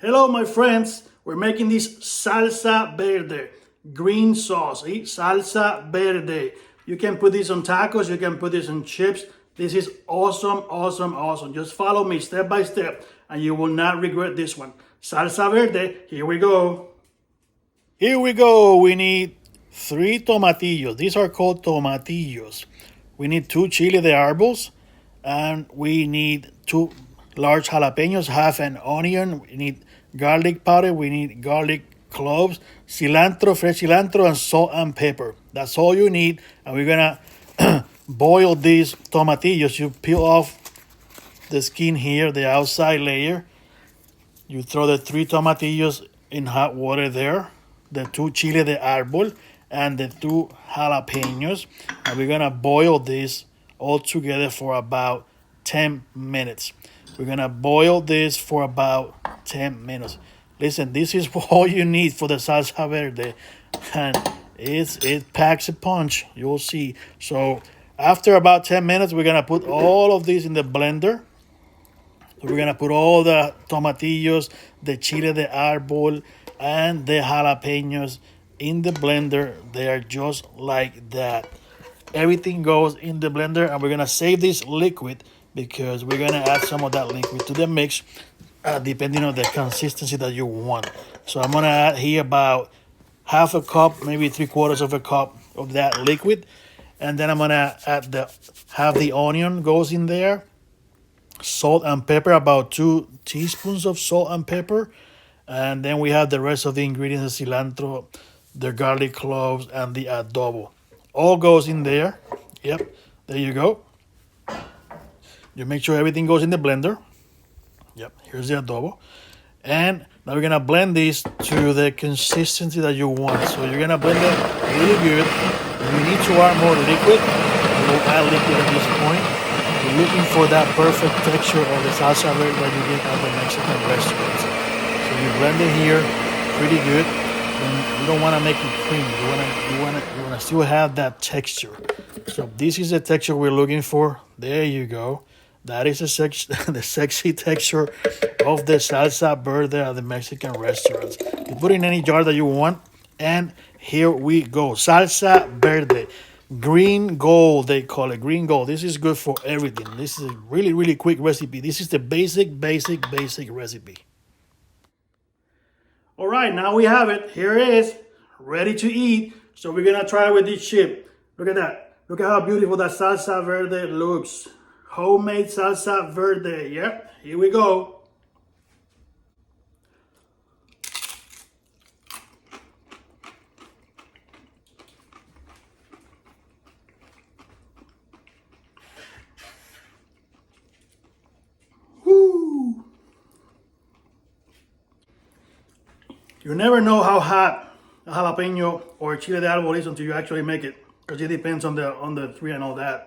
Hello, my friends. We're making this salsa verde, green sauce. Salsa verde. You can put this on tacos. You can put this on chips. This is awesome, awesome, awesome. Just follow me step by step, and you will not regret this one. Salsa verde. Here we go. Here we go. We need 3 tomatillos. These are called tomatillos. We need 2 chile de arbos, and we need 2 large jalapenos, half an onion. We need garlic powder. We need garlic cloves, cilantro, fresh cilantro, and salt and pepper. That's all you need. And we're gonna boil these tomatillos. You peel off the skin here, the outside layer. You throw the 3 tomatillos in hot water there, the 2 chile de arbol, and the 2 jalapenos. And we're gonna boil this all together for about 10 minutes. We're gonna boil this for about 10 minutes. Listen, this is all you need for the salsa verde, and it packs a punch. You'll see. So after about 10 minutes, we're gonna put all of this in the blender. We're gonna put all the tomatillos, the chile de arbol, and the jalapenos in the blender. They are just like that. Everything goes in the blender, and we're gonna save this liquid because we're gonna add some of that liquid to the mix, depending on the consistency that you want. So I'm gonna add here about half a cup, maybe 3/4 of a cup of that liquid, and then I'm gonna add have the onion goes in there, salt and pepper, about 2 teaspoons of salt and pepper, and then we have the rest of the ingredients: the cilantro, the garlic cloves, and the adobo. All goes in there. Yep, there you go. You make sure everything goes in the blender. Yep, here's the adobo. And now we're gonna blend this to the consistency that you want. So you're gonna blend it really good. If you need to add more liquid, we'll add liquid at this point. You're looking for that perfect texture of the salsa verde that you get at the Mexican restaurants. So you blend it here pretty good. And you don't want to make it creamy. You wanna still have that texture. So this is the texture we're looking for. There you go. That is the sexy texture of the salsa verde at the Mexican restaurants. You put it in any jar that you want, and here we go. Salsa verde, green gold, they call it, green gold. This is good for everything. This is a really, really quick recipe. This is the basic recipe. All right, now we have it. Here it is, ready to eat. So we're gonna try it with this chip. Look at that. Look at how beautiful that salsa verde looks. Homemade salsa verde. Yep, here we go. Woo! You never know how hot a jalapeno or chile de arbol is until you actually make it, because it depends on the tree and all that.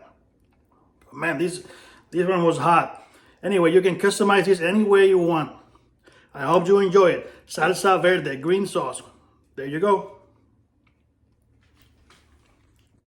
Man, this one was hot. Anyway, you can customize this any way you want. I hope you enjoy it. Salsa verde, green sauce. There you go.